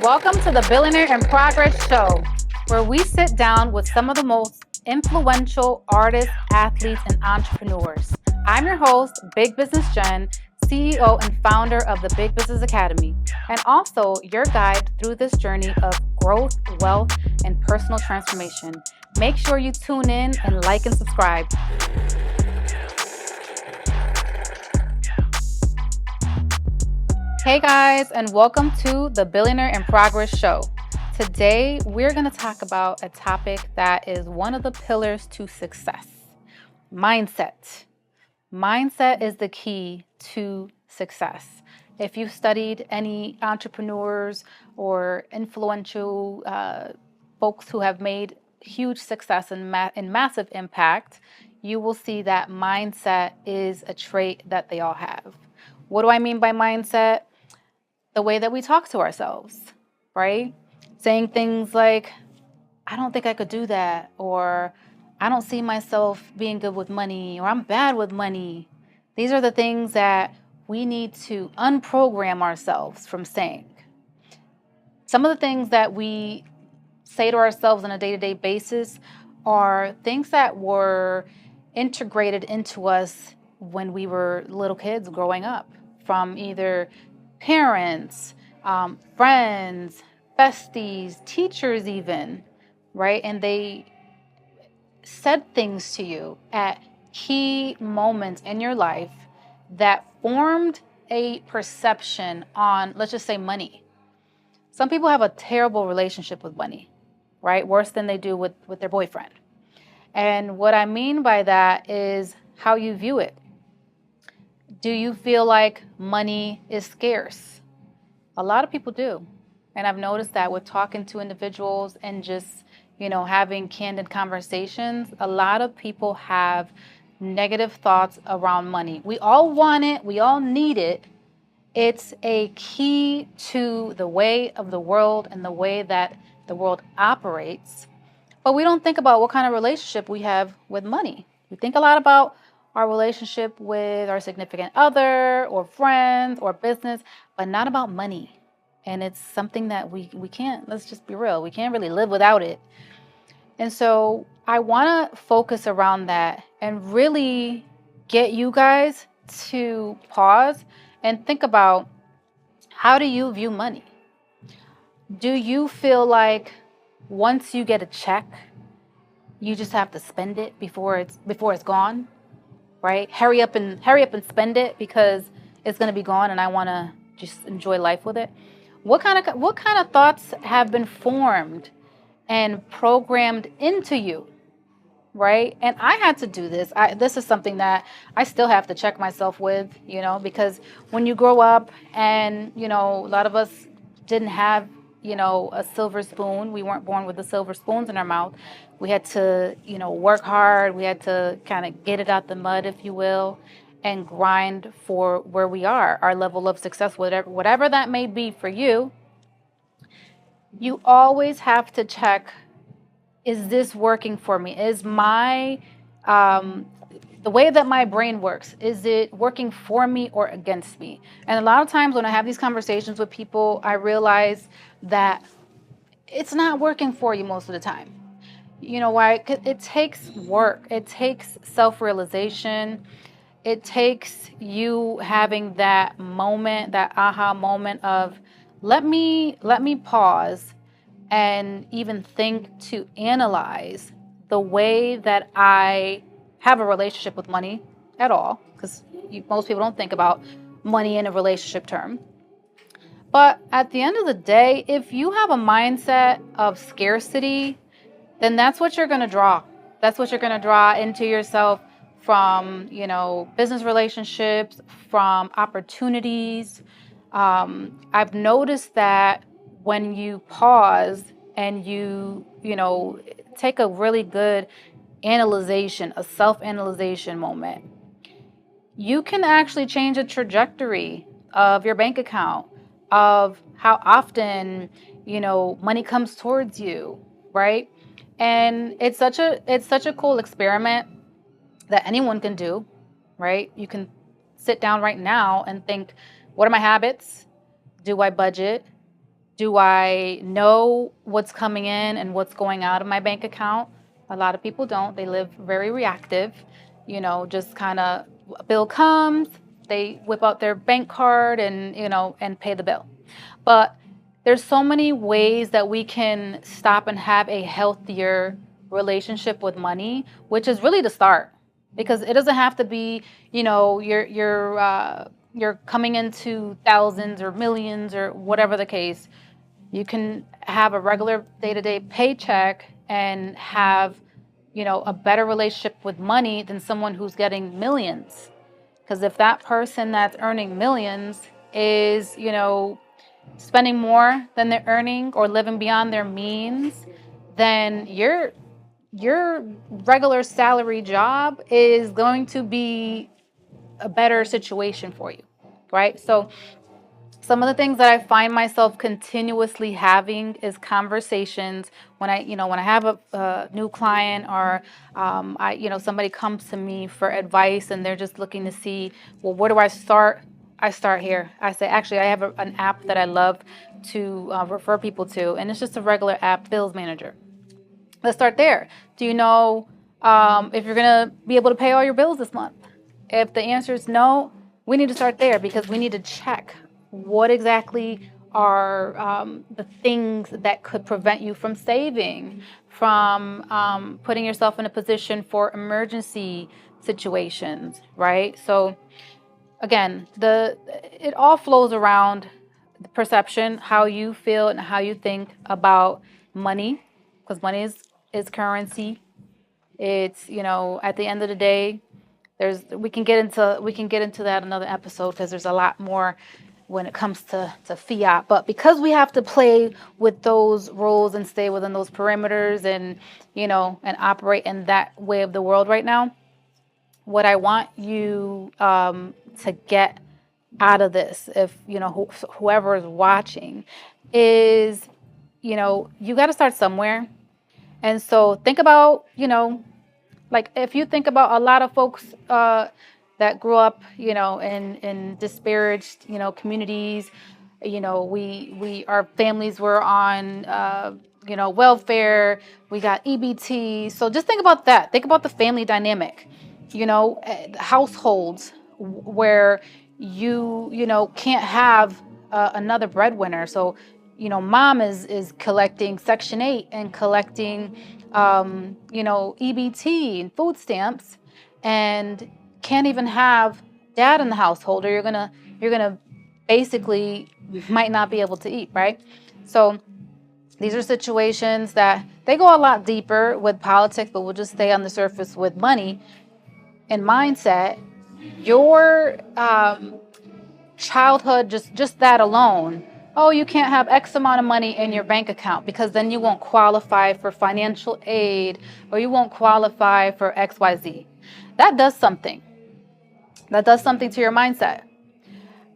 Welcome to the Billionaire in Progress show, where we sit down with some of the most influential artists, athletes, and entrepreneurs. I'm your host, Big Business Jen, CEO and founder of the Big Business Academy, and also your guide through this journey of growth, wealth, and personal transformation. Make sure you tune in and like and subscribe. Hey guys, and welcome to the Billionaire in Progress show. Today, we're going to talk about a topic that is one of the pillars to success: mindset. Mindset is the key to success. If you've studied any entrepreneurs or influential folks who have made huge success and massive impact, you will see that mindset is a trait that they all have. What do I mean by mindset? The way that we talk to ourselves, right? Saying things like, I don't think I could do that, or I don't see myself being good with money, or I'm bad with money. These are the things that we need to unprogram ourselves from saying. Some of the things that we say to ourselves on a day-to-day basis are things that were integrated into us when we were little kids growing up, from either parents, friends, besties, teachers even, right? And they said things to you at key moments in your life that formed a perception on, let's just say, money. Some people have a terrible relationship with money, right? Worse than they do with their boyfriend. And what I mean by that is how you view it. Do you feel like money is scarce? A lot of people do. And I've noticed that with talking to individuals and just, having candid conversations, a lot of people have negative thoughts around money. We all want it. We all need it. It's a key to the way of the world and the way that the world operates. But we don't think about what kind of relationship we have with money. We think a lot about our relationship with our significant other or friends or business, but not about money. And it's something that we can't, let's just be real, we can't really live without it. And so I want to focus around that and really get you guys to pause and think about, how do you view money? Do you feel like once you get a check, you just have to spend it before it's gone? Right? Hurry up and spend it because it's going to be gone and I want to just enjoy life with it. What kind of thoughts have been formed and programmed into you, right? And I had to do this. This is something that I still have to check myself with, because when you grow up and, a lot of us didn't have, a silver spoon. We weren't born with the silver spoons in our mouth. We had to, work hard. We had to kind of get it out the mud, if you will, and grind for where we are, our level of success, whatever that may be for you. You always have to check, is this working for me? Is my, the way that my brain works, is it working for me or against me? And a lot of times when I have these conversations with people, I realize that it's not working for you most of the time. You know why? 'Cause it takes work. It takes self-realization. It takes you having that moment, that aha moment of, let me pause and even think to analyze the way that I have a relationship with money at all, because most people don't think about money in a relationship term. But at the end of the day, if you have a mindset of scarcity, then that's what you're going to draw. That's what you're going to draw into yourself from, business relationships, from opportunities. I've noticed that when you pause and you take a really good analyzation, a self-analyzation moment, you can actually change the trajectory of your bank account, of how often, money comes towards you, right? And it's such a cool experiment that anyone can do, right? You can sit down right now and think, what are my habits? Do I budget? Do I know what's coming in and what's going out of my bank account? A lot of people don't. They live very reactive, just kind of a bill comes, they whip out their bank card and, and pay the bill. But there's so many ways that we can stop and have a healthier relationship with money, which is really the start. Because it doesn't have to be, you're coming into thousands or millions or whatever the case. You can have a regular day-to-day paycheck and have, a better relationship with money than someone who's getting millions. Because if that person that's earning millions is, spending more than they're earning or living beyond their means, then your regular salary job is going to be a better situation for you, right? So some of the things that I find myself continuously having is conversations when I have a new client or somebody comes to me for advice and they're just looking to see, well, where do I start? I start here. I say, actually, I have an app that I love to refer people to, and it's just a regular app, Bills Manager. Let's start there. Do you know if you're going to be able to pay all your bills this month? If the answer is no, we need to start there because we need to check what exactly are the things that could prevent you from saving, from putting yourself in a position for emergency situations, right? So again, it all flows around the perception, how you feel and how you think about money, because money is currency. It's, at the end of the day, we can get into that another episode because there's a lot more when it comes to fiat. But because we have to play with those rules and stay within those perimeters and, and operate in that way of the world right now, what I want you to get out of this, if, whoever is watching, is, you got to start somewhere. And so think about, like if you think about a lot of folks that grew up, in disparaged, communities, our families were on, welfare. We got EBT. So just think about that. Think about the family dynamic, households where you can't have another breadwinner. So, mom is collecting Section 8 and collecting, EBT and food stamps, and can't even have dad in the household, or you're gonna basically might not be able to eat, right? So these are situations that they go a lot deeper with politics, but we'll just stay on the surface with money and mindset. Your childhood, just that alone. Oh, you can't have X amount of money in your bank account because then you won't qualify for financial aid or you won't qualify for XYZ. That does something. That does something to your mindset.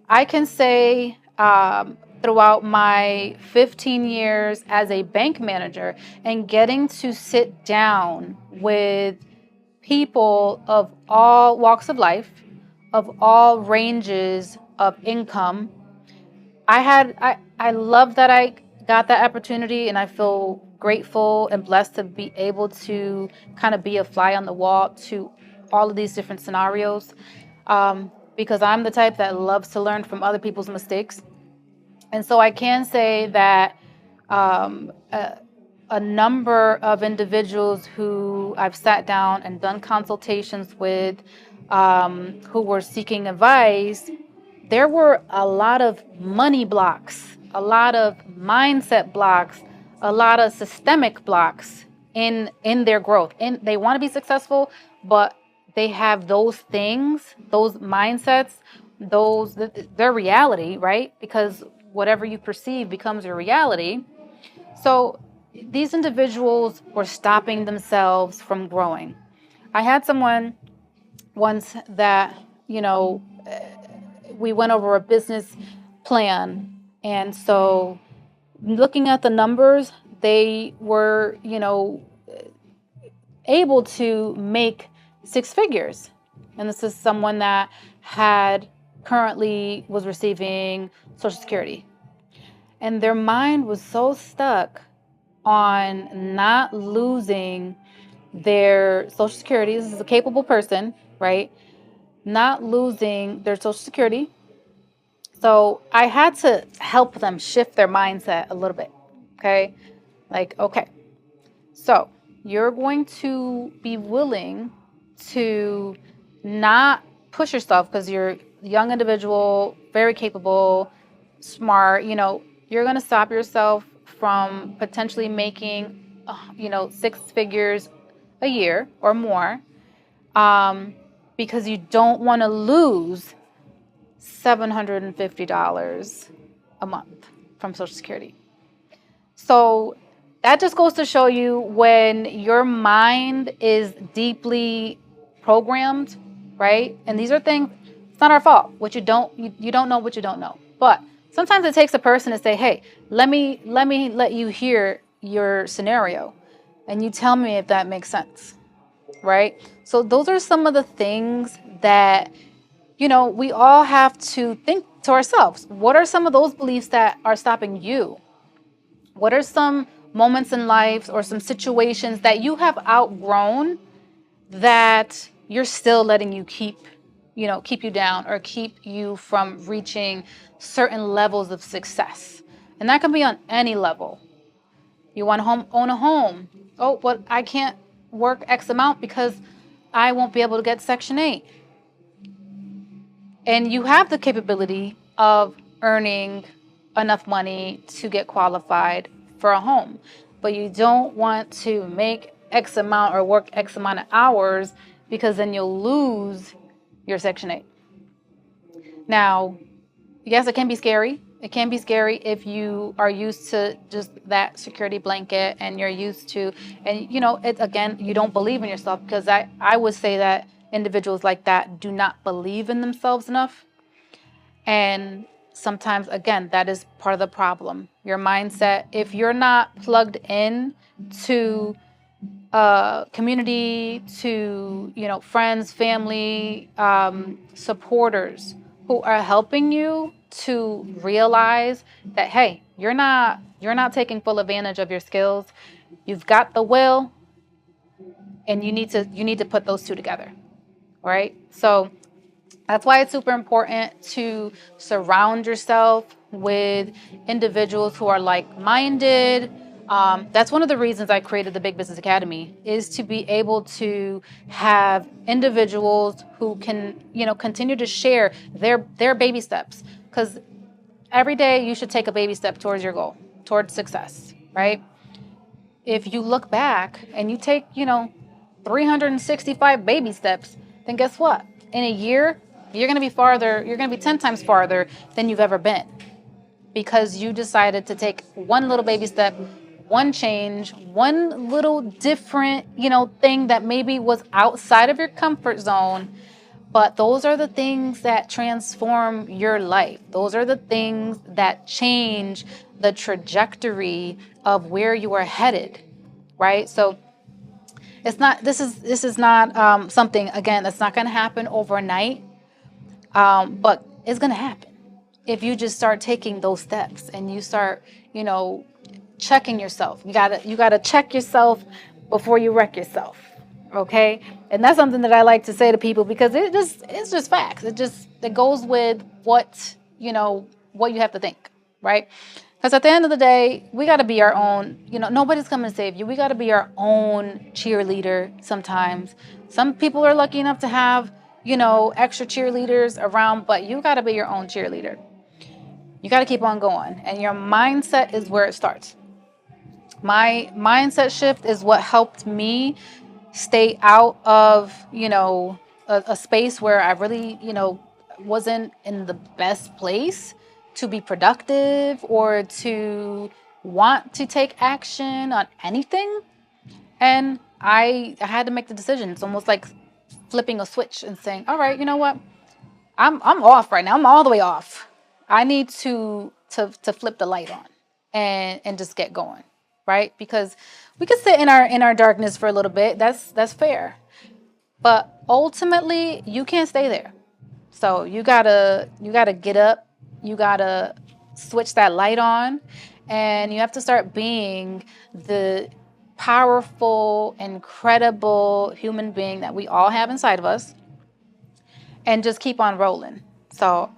I can say throughout my 15 years as a bank manager and getting to sit down with people of all walks of life, of all ranges of income, I love that I got that opportunity, and I feel grateful and blessed to be able to kind of be a fly on the wall to all of these different scenarios, because I'm the type that loves to learn from other people's mistakes. And so I can say that a number of individuals who I've sat down and done consultations with, who were seeking advice, there were a lot of money blocks, a lot of mindset blocks, a lot of systemic blocks in their growth. And they want to be successful, but they have those things, those mindsets, their reality, right? Because whatever you perceive becomes your reality. So these individuals were stopping themselves from growing. I had someone once that, we went over a business plan. And so looking at the numbers, they were, able to make six figures. And this is someone that currently was receiving Social Security. And their mind was so stuck on not losing their Social Security. This is a capable person, right? Not losing their Social Security. So I had to help them shift their mindset a little bit. Okay. Like, okay, so you're going to be willing to not push yourself because you're a young individual, very capable, smart. You're going to stop yourself from potentially making, six figures a year or more, because you don't want to lose $750 a month from Social Security. So that just goes to show you when your mind is deeply programmed, right? And these are things, it's not our fault. What you don't know what you don't know. But sometimes it takes a person to say, hey, let me let you hear your scenario and you tell me if that makes sense, right? So those are some of the things that, we all have to think to ourselves. What are some of those beliefs that are stopping you? What are some moments in life or some situations that you have outgrown that you're still letting you keep you down or keep you from reaching certain levels of success? And that can be on any level. You want to own a home. Oh, but I can't work X amount because I won't be able to get Section 8. And you have the capability of earning enough money to get qualified for a home, but you don't want to make X amount or work X amount of hours because then you'll lose your Section 8. Now, yes, it can be scary. It can be scary if you are used to just that security blanket and you're used to, and you don't believe in yourself, because I would say that individuals like that do not believe in themselves enough. And sometimes, again, that is part of the problem. Your mindset, if you're not plugged in to community, to, friends, family, supporters who are helping you to realize that, hey, you're not taking full advantage of your skills. You've got the will, and you need to put those two together, right? So that's why it's super important to surround yourself with individuals who are like-minded. That's one of the reasons I created the Big Business Academy, is to be able to have individuals who can, continue to share their baby steps. Because every day you should take a baby step towards your goal, towards success, right? If you look back and you take, 365 baby steps, then guess what? In a year, you're going to be 10 times farther than you've ever been, because you decided to take one little baby step, one change, one little different, thing that maybe was outside of your comfort zone. But those are the things that transform your life. Those are the things that change the trajectory of where you are headed, right? So this is not something, again, that's not going to happen overnight, but it's going to happen if you just start taking those steps and you start, checking yourself. You gotta check yourself before you wreck yourself. Okay, and that's something that I like to say to people, because it's just facts. It goes with what you have to think, right? Because at the end of the day, we got to be our own. Nobody's coming to save you. We got to be our own cheerleader. Sometimes some people are lucky enough to have extra cheerleaders around, but you got to be your own cheerleader. You got to keep on going, and your mindset is where it starts. My mindset shift is what helped me stay out of, a space where I really, wasn't in the best place to be productive or to want to take action on anything. And I had to make the decision. It's almost like flipping a switch and saying, all right, you know what? I'm off right now. I'm all the way off. I need to flip the light on and just get going, right? Because we could sit in our darkness for a little bit. That's fair. But ultimately, you can't stay there. So you gotta get up. You gotta switch that light on, and you have to start being the powerful, incredible human being that we all have inside of us, and just keep on rolling. So,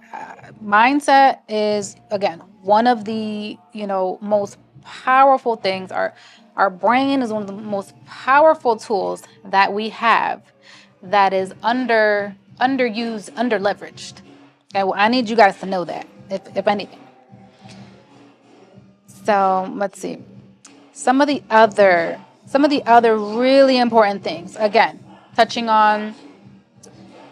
mindset is, again, one of the most powerful things. Our brain is one of the most powerful tools that we have, that is underused, underleveraged. Okay, well, I need you guys to know that, if anything. So let's see. Some of the other really important things. Again, touching on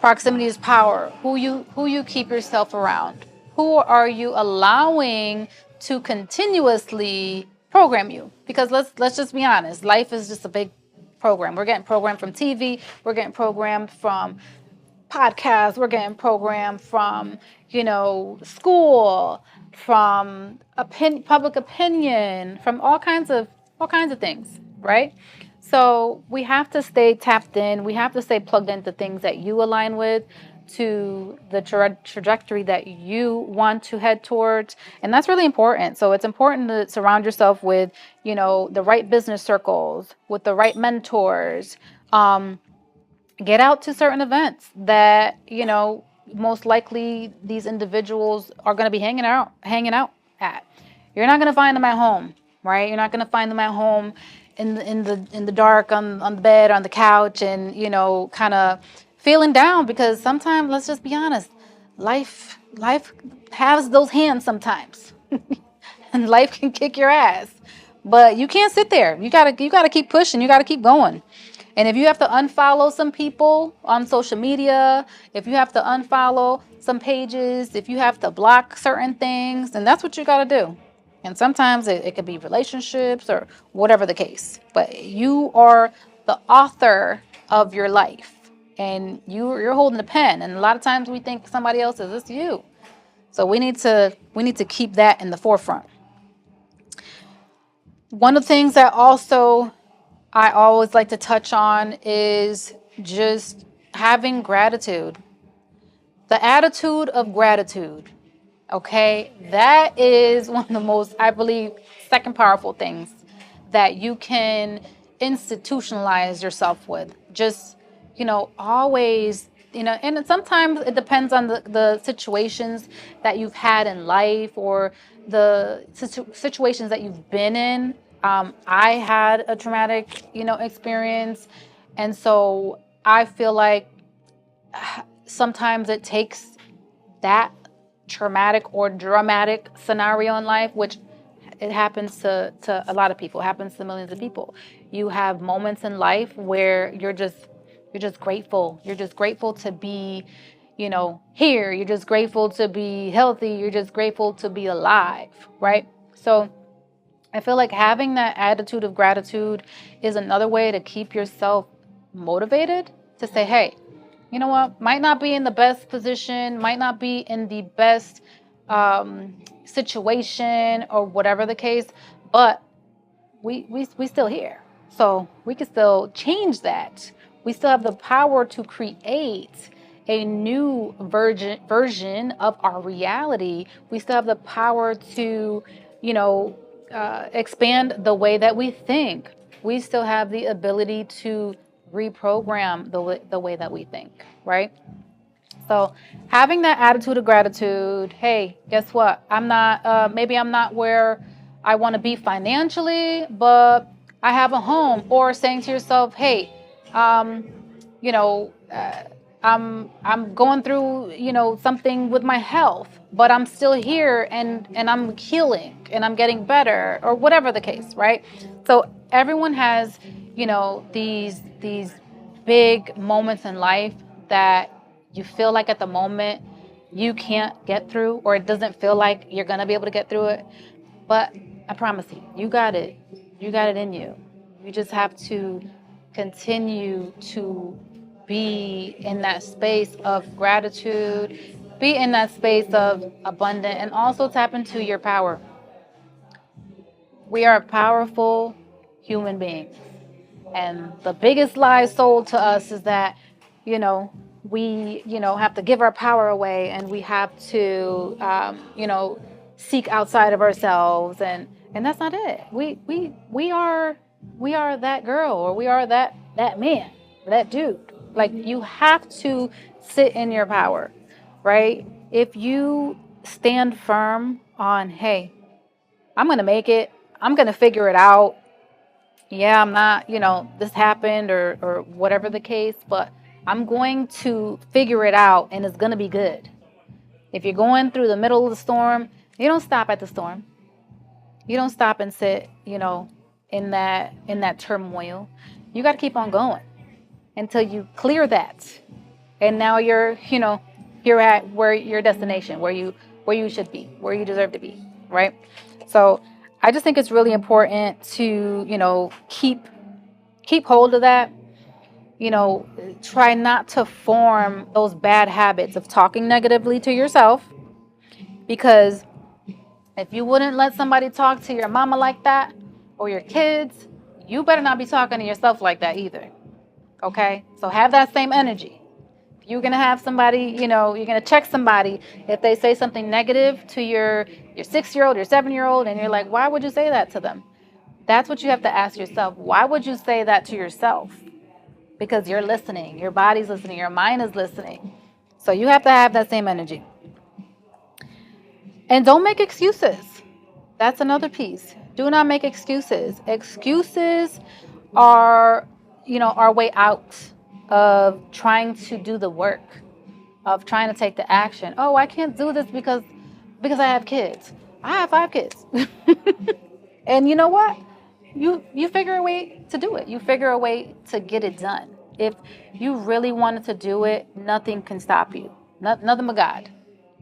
proximity is power. Who you keep yourself around. Who are you allowing to continuously program you? Because let's just be honest. Life is just a big program. We're getting programmed from TV. We're getting programmed from podcasts. We're getting programmed from school, from public opinion, from all kinds of things, right? So we have to stay tapped in. We have to stay plugged into things that you align with, to the trajectory that you want to head towards. And that's really important. So it's important to surround yourself with, the right business circles, with the right mentors. Get out to certain events that, most likely these individuals are going to be hanging out at. You're not going to find them at home, right? You're not going to find them at home in the dark on the bed, on the couch, and kind of feeling down, because sometimes, let's just be honest, life has those hands sometimes. And life can kick your ass, but you can't sit there. You gotta keep pushing. You gotta keep going. And if you have to unfollow some people on social media, if you have to unfollow some pages, if you have to block certain things, then that's what you got to do. And sometimes it could be relationships or whatever the case. But you are the author of your life, and you're holding the pen. And a lot of times we think somebody else is. It's you. So we need to keep that in the forefront. One of the things that also I always like to touch on is just having gratitude. The attitude of gratitude. Okay, that is one of the most, I believe, second powerful things that you can institutionalize yourself with. Just, always, and sometimes it depends on the situations that you've had in life, or the situations that you've been in. I had a traumatic, experience. And so I feel like sometimes it takes that traumatic or dramatic scenario in life, which it happens to a lot of people, it happens to millions of people. You have moments in life where you're just grateful. You're just grateful to be, here. You're just grateful to be healthy. You're just grateful to be alive, right? So I feel like having that attitude of gratitude is another way to keep yourself motivated, to say, hey, you know what, might not be in the best position, might not be in the best situation, or whatever the case, but we still here. So we can still change that. We still have the power to create a new version of our reality. We still have the power to, expand the way that we think. We still have the ability to reprogram the way that we think, right? So having that attitude of gratitude, hey, guess what? Maybe I'm not where I want to be financially, but I have a home. Or saying to yourself, hey, you know, I'm going through, something with my health, but I'm still here, and I'm healing, and I'm getting better, or whatever the case, right? So everyone has, these big moments in life that you feel like at the moment you can't get through, or it doesn't feel like you're going to be able to get through it. But I promise you, you got it. You got it in you. You just have to continue to be in that space of gratitude, be in that space of abundance, and also tap into your power. We are powerful human beings. And the biggest lie sold to us is that, we, have to give our power away, and we have to, seek outside of ourselves, and that's not it. We are that girl, or we are that man, that dude. Like, you have to sit in your power, right? If you stand firm on, hey, I'm going to make it, I'm going to figure it out. Yeah, I'm not, this happened, or whatever the case, but I'm going to figure it out, and it's going to be good. If you're going through the middle of the storm, you don't stop at the storm. You don't stop and sit, in that turmoil. You got to keep on going until you clear that. And now you're at where your destination, where you should be, where you deserve to be, right? So I just think it's really important to, keep hold of that. Try not to form those bad habits of talking negatively to yourself, because if you wouldn't let somebody talk to your mama like that, or your kids, you better not be talking to yourself like that either. Okay? So have that same energy. If you're going to have somebody, you're going to check somebody if they say something negative to your 6-year-old, your 7-year-old, and you're like, why would you say that to them? That's what you have to ask yourself. Why would you say that to yourself? Because you're listening. Your body's listening. Your mind is listening. So you have to have that same energy. And don't make excuses. That's another piece. Do not make excuses. Excuses are, our way out of trying to do the work, of trying to take the action. Oh, I can't do this because I have kids. I have 5 kids. And you know what? You figure a way to do it. You figure a way to get it done. If you really wanted to do it, nothing can stop you. Nothing but God,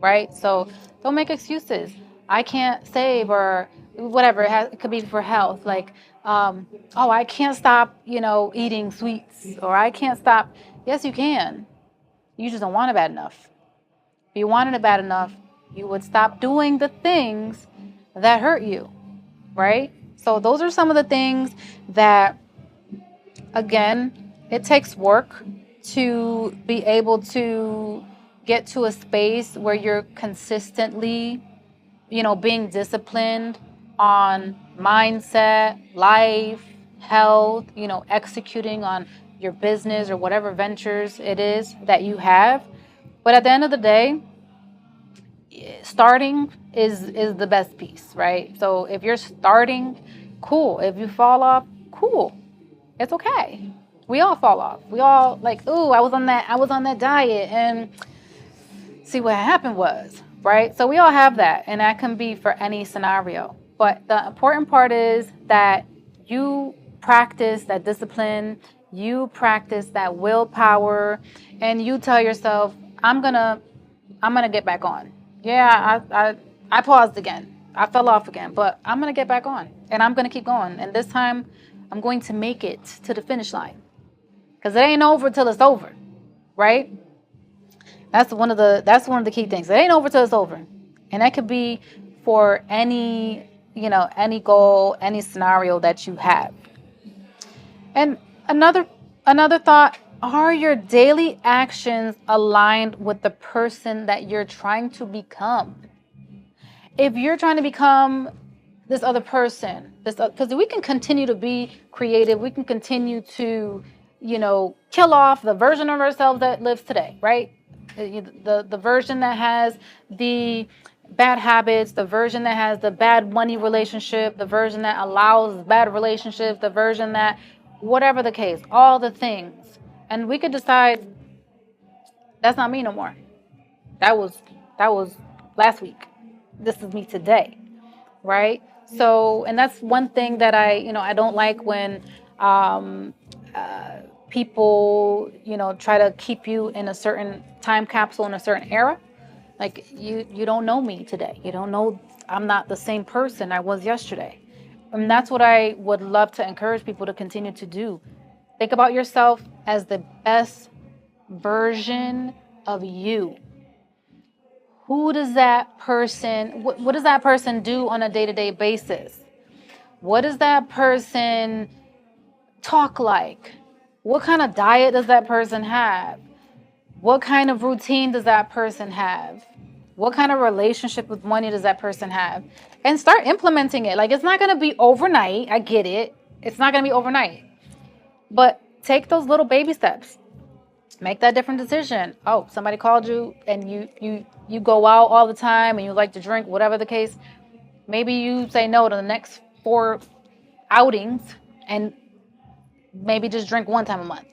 right? So don't make excuses. I can't save, or whatever. It could be for health. Like, I can't stop, eating sweets, or I can't stop. Yes, you can. You just don't want it bad enough. If you wanted it bad enough, you would stop doing the things that hurt you, right? So those are some of the things that, again, it takes work to be able to get to a space where you're consistently, being disciplined on mindset, life, health, executing on your business or whatever ventures it is that you have. But at the end of the day, starting is the best piece, right? So if you're starting, cool. If you fall off, cool. It's okay. We all fall off. We all like, ooh, I was on that diet, and see what happened was, right? So we all have that, and that can be for any scenario. But the important part is that you practice that discipline, you practice that willpower, and you tell yourself, I'm gonna get back on. Yeah, I paused again. I fell off again, but I'm gonna get back on, and I'm gonna keep going. And this time, I'm going to make it to the finish line, because it ain't over till it's over, right? That's one of the key things. It ain't over till it's over, and that could be for any goal, any scenario that you have. And another thought: are your daily actions aligned with the person that you're trying to become? If you're trying to become this other person, because we can continue to be creative, we can continue to, kill off the version of ourselves that lives today, right? The version that has the bad habits, the version that has the bad money relationship, the version that allows bad relationships, the version that, whatever the case, all the things. And we could decide, that's not me no more. That was last week. This is me today, right? So, and that's one thing that I don't like when people, try to keep you in a certain time capsule in a certain era. Like, you don't know me today. You don't know, I'm not the same person I was yesterday. And that's what I would love to encourage people to continue to do. Think about yourself as the best version of you. Who does that person, what does that person do on a day-to-day basis? What does that person talk like? What kind of diet does that person have? What kind of routine does that person have? What kind of relationship with money does that person have? And start implementing it. Like, it's not going to be overnight. I get it. It's not going to be overnight. But take those little baby steps. Make that different decision. Oh, somebody called you and you go out all the time and you like to drink, whatever the case. Maybe you say no to the next 4 outings and maybe just drink one time a month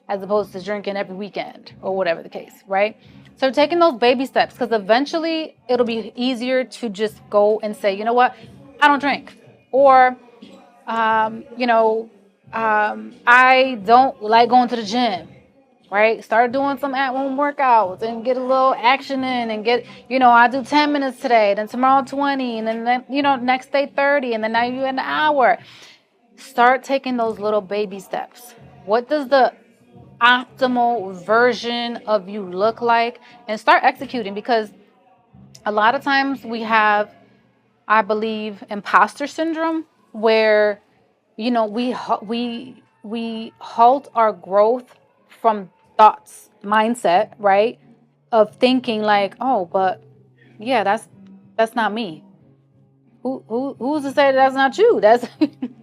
as opposed to drinking every weekend or whatever the case, right? So taking those baby steps, because eventually it'll be easier to just go and say, you know what, I don't drink. Or, I don't like going to the gym, right? Start doing some at-home workouts and get a little action in and get, I do 10 minutes today, then tomorrow 20, and then, next day 30, and then now you're an hour. Start taking those little baby steps. What does the optimal version of you look like? And start executing, because a lot of times we have, I believe, imposter syndrome where, we halt our growth from thoughts, mindset, right? Of thinking like, oh, but yeah, that's not me. Who's to say that's not you? That's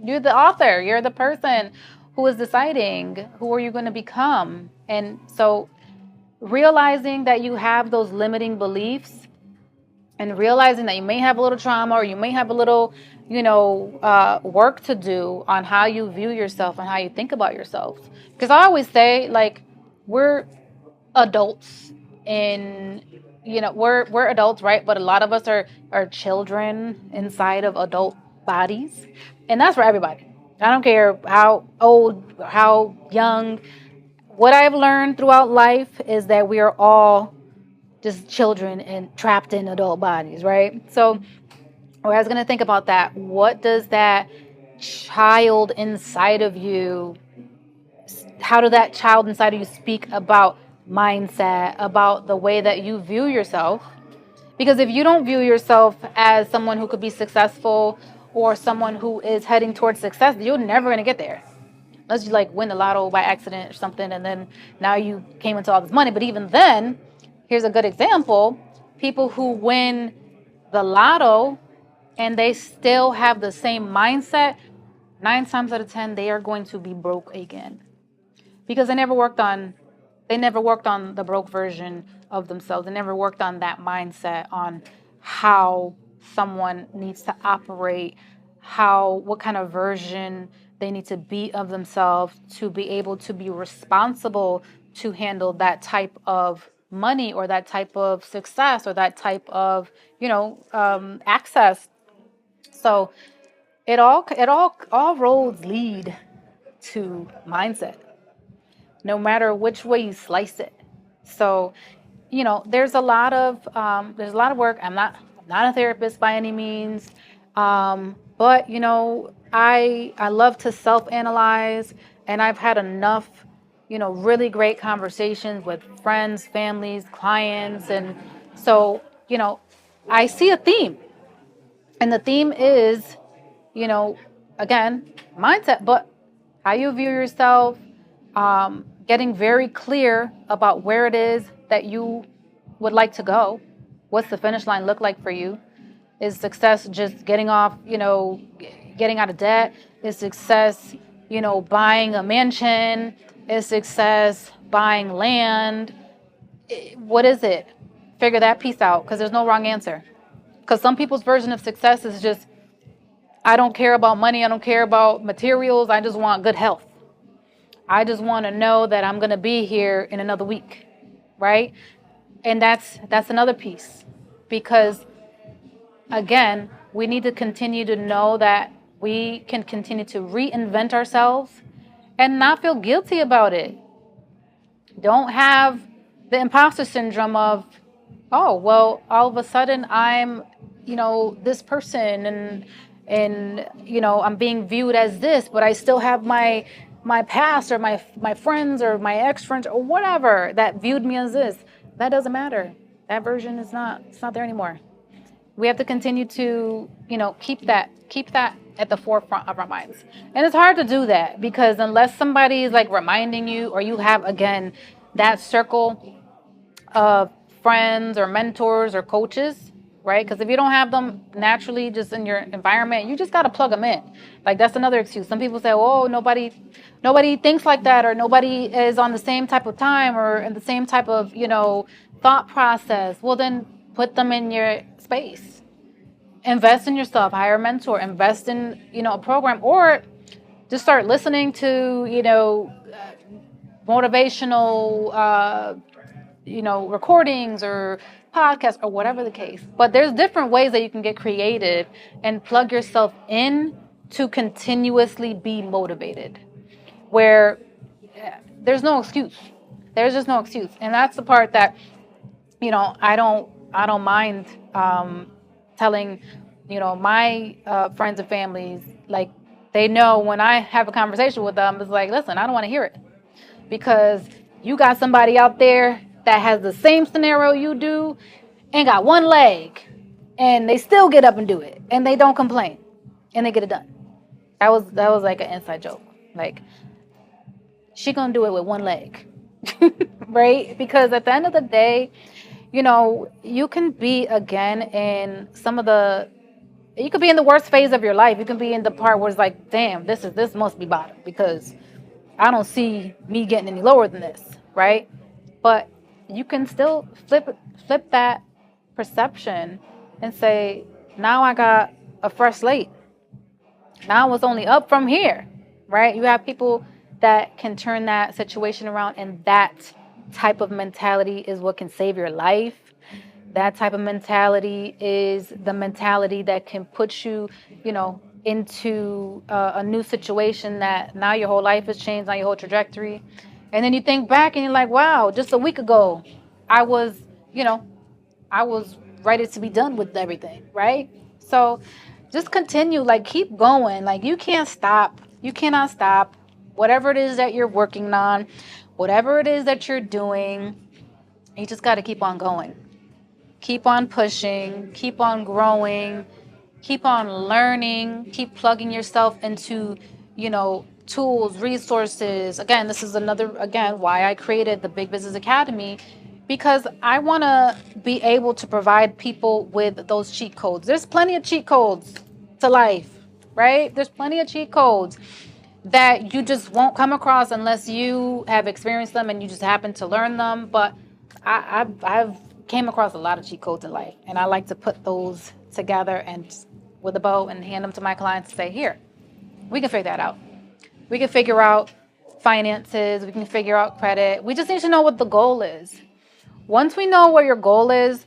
you're the author. You're the person who is deciding who are you going to become. And so realizing that you have those limiting beliefs and realizing that you may have a little trauma or you may have a little, work to do on how you view yourself and how you think about yourself. Because I always say, like, we're adults in, we're adults, right? But a lot of us are children inside of adult bodies. And that's for everybody. I don't care how old, how young. What I've learned throughout life is that we are all just children and trapped in adult bodies, right? So I was going to think about that. What does that child inside of you, how does that child inside of you speak about mindset, about the way that you view yourself? Because if you don't view yourself as someone who could be successful or someone who is heading towards success, you're never going to get there. Unless you like win the lotto by accident or something, and then now you came into all this money. But even then, here's a good example. People who win the lotto and they still have the same mindset, 9 times out of 10, they are going to be broke again. Because they never worked on the broke version of themselves. They never worked on that mindset, on how someone needs to operate, what kind of version they need to be of themselves to be able to be responsible to handle that type of money or that type of success or that type of, access. So all roads lead to mindset, no matter which way you slice it. So, there's a lot of work. I'm not a therapist by any means, but I love to self-analyze, and I've had enough, really great conversations with friends, families, clients, and so I see a theme, and the theme is, again, mindset, but how you view yourself. Getting very clear about where it is that you would like to go. What's the finish line look like for you? Is success just getting off, getting out of debt? Is success, buying a mansion? Is success buying land? What is it? Figure that piece out, because there's no wrong answer. Because some people's version of success is just, I don't care about money. I don't care about materials. I just want good health. I just want to know that I'm going to be here in another week, right? And that's another piece, because, again, we need to continue to know that we can continue to reinvent ourselves and not feel guilty about it. Don't have the imposter syndrome of, oh, well, all of a sudden I'm, this person and I'm being viewed as this, but I still have my past or my friends or my ex-friends or whatever that viewed me as this. That doesn't matter. That version it's not there anymore. We have to continue to, keep that at the forefront of our minds. And it's hard to do that, because unless somebody is like reminding you, or you have, again, that circle of friends or mentors or coaches, right? Because if you don't have them naturally just in your environment, you just got to plug them in. Like that's another excuse. Some people say, "Oh, nobody thinks like that, or nobody is on the same type of time or in the same type of thought process." Well, then put them in your space. Invest in yourself. Hire a mentor. Invest in a program, or just start listening to motivational recordings or podcasts or whatever the case. But there's different ways that you can get creative and plug yourself in to continuously be motivated, where there's no excuse. There's just no excuse. And that's the part that I don't mind telling my friends and families, like, they know when I have a conversation with them, it's like, listen, I don't want to hear it, because you got somebody out there that has the same scenario you do and got one leg, and they still get up and do it, and they don't complain, and they get it done. That was like an inside joke. Like, she gonna do it with one leg, right? Because at the end of the day, you can be again in you could be in the worst phase of your life. You can be in the part where it's like, damn, this must be bottom, because I don't see me getting any lower than this, right? But you can still flip that perception and say, now I got a fresh slate. Now it's only up from here, right? You have people that can turn that situation around, and that type of mentality is what can save your life. That type of mentality is the mentality that can put you, into a new situation that now your whole life has changed, now your whole trajectory. And then you think back and you're like, wow, just a week ago, I was, I was ready to be done with everything, right? So just continue, like, keep going. Like, you can't stop. You cannot stop. Whatever it is that you're working on, whatever it is that you're doing, you just got to keep on going. Keep on pushing, keep on growing, keep on learning, keep plugging yourself into, tools, resources. Again, this is why I created the Big Business Academy, because I want to be able to provide people with those cheat codes. There's plenty of cheat codes to life, right? There's plenty of cheat codes that you just won't come across unless you have experienced them and you just happen to learn them. But I've came across a lot of cheat codes in life, and I like to put those together and with a bow and hand them to my clients and say, here, we can figure that out. We can figure out finances. We can figure out credit. We just need to know what the goal is. Once we know what your goal is,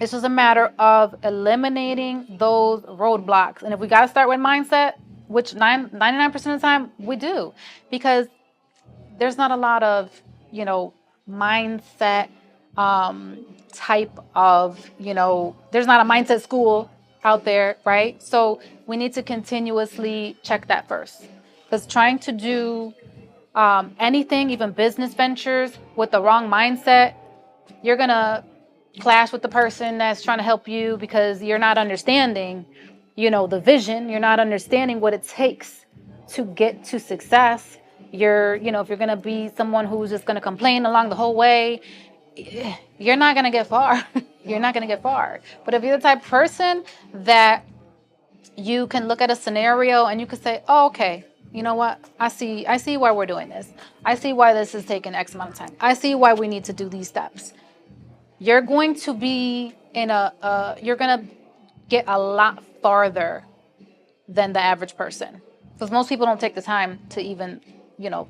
it's just a matter of eliminating those roadblocks. And if we got to start with mindset, which 99% of the time we do, because there's not a lot of, mindset type of, there's not a mindset school out there, right? So we need to continuously check that first. Because trying to do anything, even business ventures, with the wrong mindset, you're going to clash with the person that's trying to help you, because you're not understanding, the vision. You're not understanding what it takes to get to success. If you're going to be someone who's just going to complain along the whole way, you're not going to get far. You're not going to get far. But if you're the type of person that you can look at a scenario and you can say, oh, okay, you know what? I see why we're doing this. I see why this is taking X amount of time. I see why we need to do these steps. You're going to be you're going to get a lot farther than the average person. Because most people don't take the time to even,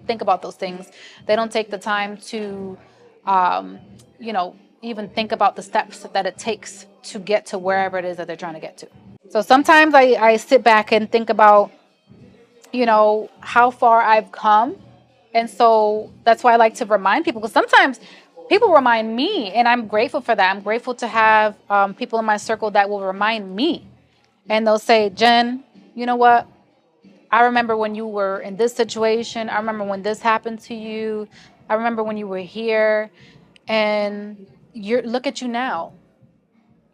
think about those things. They don't take the time to, even think about the steps that it takes to get to wherever it is that they're trying to get to. So sometimes I sit back and think about, how far I've come. And so that's why I like to remind people, because sometimes people remind me, and I'm grateful for that. I'm grateful to have people in my circle that will remind me. And they'll say, Jen, you know what? I remember when you were in this situation. I remember when this happened to you. I remember when you were here. And look at you now,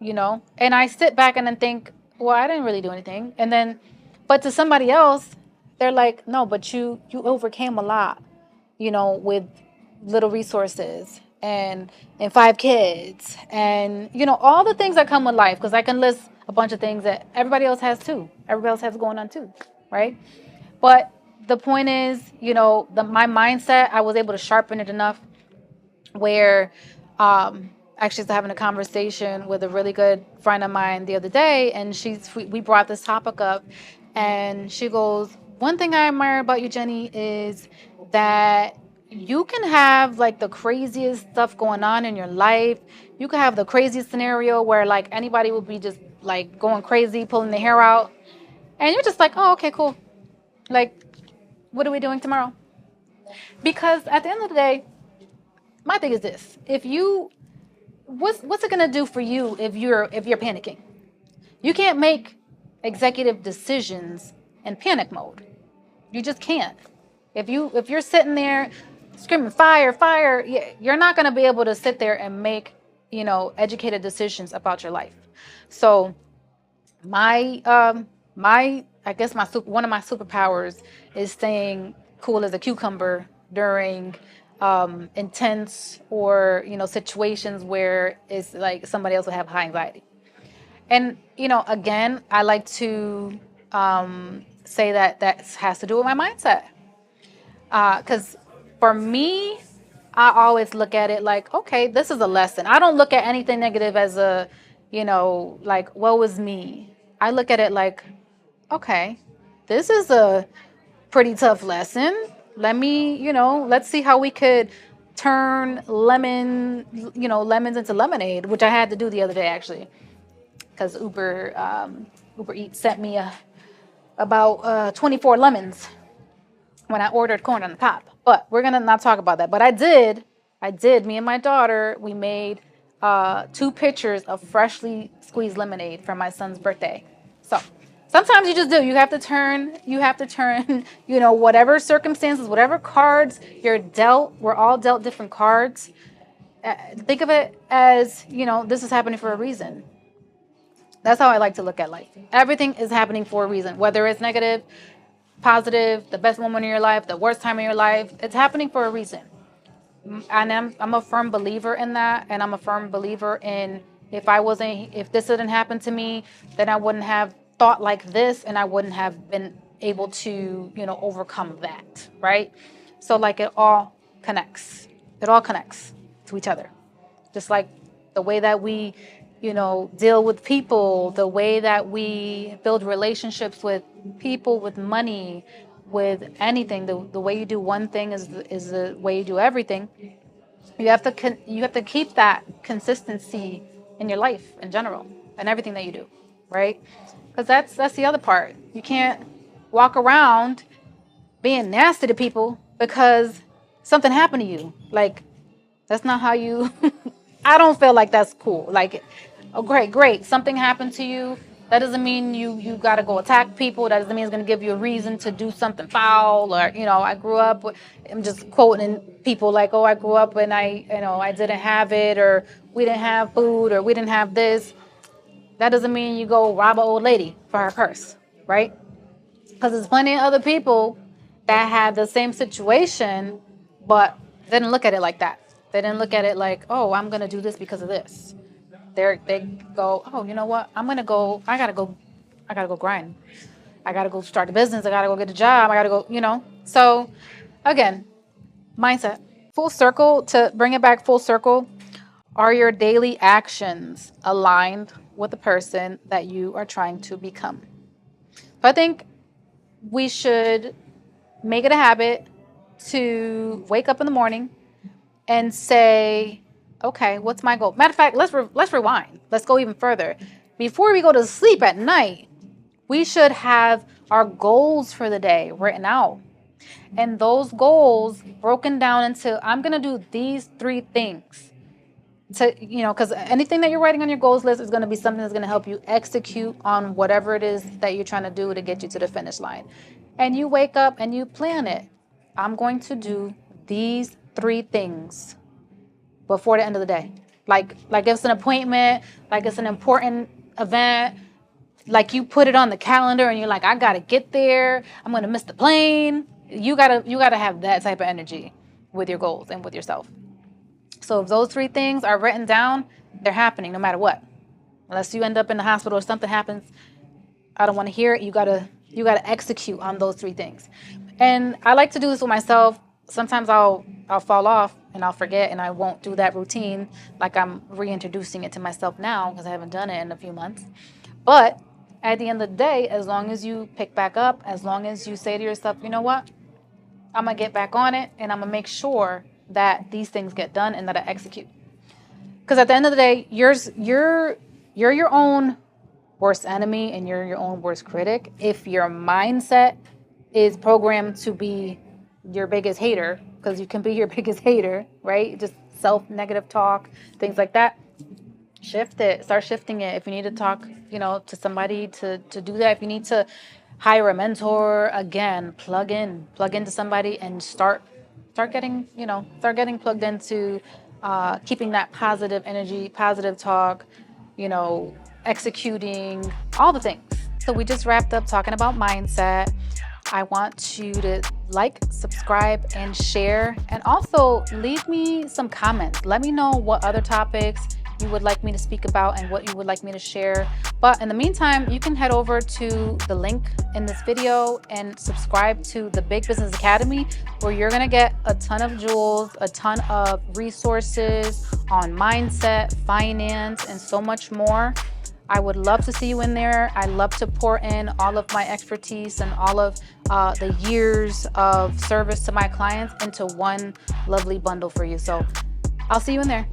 And I sit back and then think, well, I didn't really do anything. And then, but to somebody else, they're like, no, but you overcame a lot, with little resources. and 5 kids and all the things that come with life, because I can list a bunch of things that everybody else has too. Everybody else has going on too, right? But the point is, my mindset, I was able to sharpen it enough where actually I was having a conversation with a really good friend of mine the other day, and we brought this topic up, and she goes, one thing I admire about you, Jenny, is that you can have like the craziest stuff going on in your life. You could have the craziest scenario where like anybody would be just like going crazy, pulling their hair out, and you're just like, oh, okay, cool. Like, what are we doing tomorrow? Because at the end of the day, my thing is this: if you, what's it gonna do for you if you're panicking? You can't make executive decisions in panic mode. You just can't. If you're sitting there screaming fire, fire, you're not gonna be able to sit there and make educated decisions about your life. So my I guess one of my superpowers is staying cool as a cucumber during intense or situations where it's like somebody else will have high anxiety. And again, I like to say that has to do with my mindset, because for me, I always look at it like, okay, this is a lesson. I don't look at anything negative as a like, woe is me. I look at it like, okay, this is a pretty tough lesson. Let's see how we could turn lemons into lemonade, which I had to do the other day actually, because Uber Eats sent me about 24 lemons when I ordered corn on the cob. But we're gonna not talk about that. But I did. Me and my daughter, we made 2 pitchers of freshly squeezed lemonade for my son's birthday. So sometimes you just do. You have to turn, whatever circumstances, whatever cards you're dealt, we're all dealt different cards. Think of it as, this is happening for a reason. That's how I like to look at life. Everything is happening for a reason, whether it's negative, positive, the best moment of your life, the worst time of your life. It's happening for a reason. And I'm a firm believer in that. And I'm a firm believer in, if this didn't happen to me, then I wouldn't have thought like this, and I wouldn't have been able to, overcome that. Right. So like it all connects to each other. Just like the way that we, deal with people, the way that we build relationships with people, with money, with anything. The way you do one thing is the way you do everything. You have to keep that consistency in your life in general and everything that you do, right? Because that's the other part. You can't walk around being nasty to people because something happened to you. Like, that's not how you. I don't feel like that's cool. Like, oh, great. Something happened to you. That doesn't mean you got to go attack people. That doesn't mean it's going to give you a reason to do something foul. Or, I grew up, I'm just quoting people like, oh, I grew up and I didn't have it, or we didn't have food, or we didn't have this. That doesn't mean you go rob an old lady for her purse, right? Because there's plenty of other people that had the same situation, but they didn't look at it like that. They didn't look at it like, oh, I'm going to do this because of this. They go, oh, you know what? I gotta go grind. I gotta go start a business. I gotta go get a job. I gotta go, So again, mindset. Full circle, to bring it back full circle, are your daily actions aligned with the person that you are trying to become? So I think we should make it a habit to wake up in the morning and say, okay, what's my goal? Matter of fact, let's rewind. Let's go even further. Before we go to sleep at night, we should have our goals for the day written out. And those goals broken down into, I'm going to do these 3 things. Because anything that you're writing on your goals list is going to be something that's going to help you execute on whatever it is that you're trying to do to get you to the finish line. And you wake up and you plan it. I'm going to do these 3 things before the end of the day. Like if it's an appointment, like it's an important event, like you put it on the calendar and you're like, I gotta get there. I'm gonna miss the plane. You gotta have that type of energy with your goals and with yourself. So if those 3 things are written down, they're happening no matter what. Unless you end up in the hospital or something happens, I don't want to hear it. You gotta execute on those 3 things. And I like to do this with myself. Sometimes I'll fall off and I'll forget, and I won't do that routine. Like, I'm reintroducing it to myself now because I haven't done it in a few months. But at the end of the day, as long as you pick back up, as long as you say to yourself, you know what, I'm gonna get back on it, and I'm gonna make sure that these things get done and that I execute. Because at the end of the day, you're your own worst enemy and you're your own worst critic. If your mindset is programmed to be your biggest hater, because you can be your biggest hater, right? Just self-negative talk, things like that. Shift it. Start shifting it. If you need to talk, to somebody to do that, if you need to hire a mentor, again, plug into somebody and start getting plugged into keeping that positive energy, positive talk, executing, all the things. So we just wrapped up talking about mindset. I want you to like, subscribe, and share. And also leave me some comments. Let me know what other topics you would like me to speak about and what you would like me to share. But in the meantime, you can head over to the link in this video and subscribe to the Big Business Academy, where you're gonna get a ton of jewels, a ton of resources on mindset, finance, and so much more. I would love to see you in there. I love to pour in all of my expertise and all of the years of service to my clients into one lovely bundle for you. So I'll see you in there.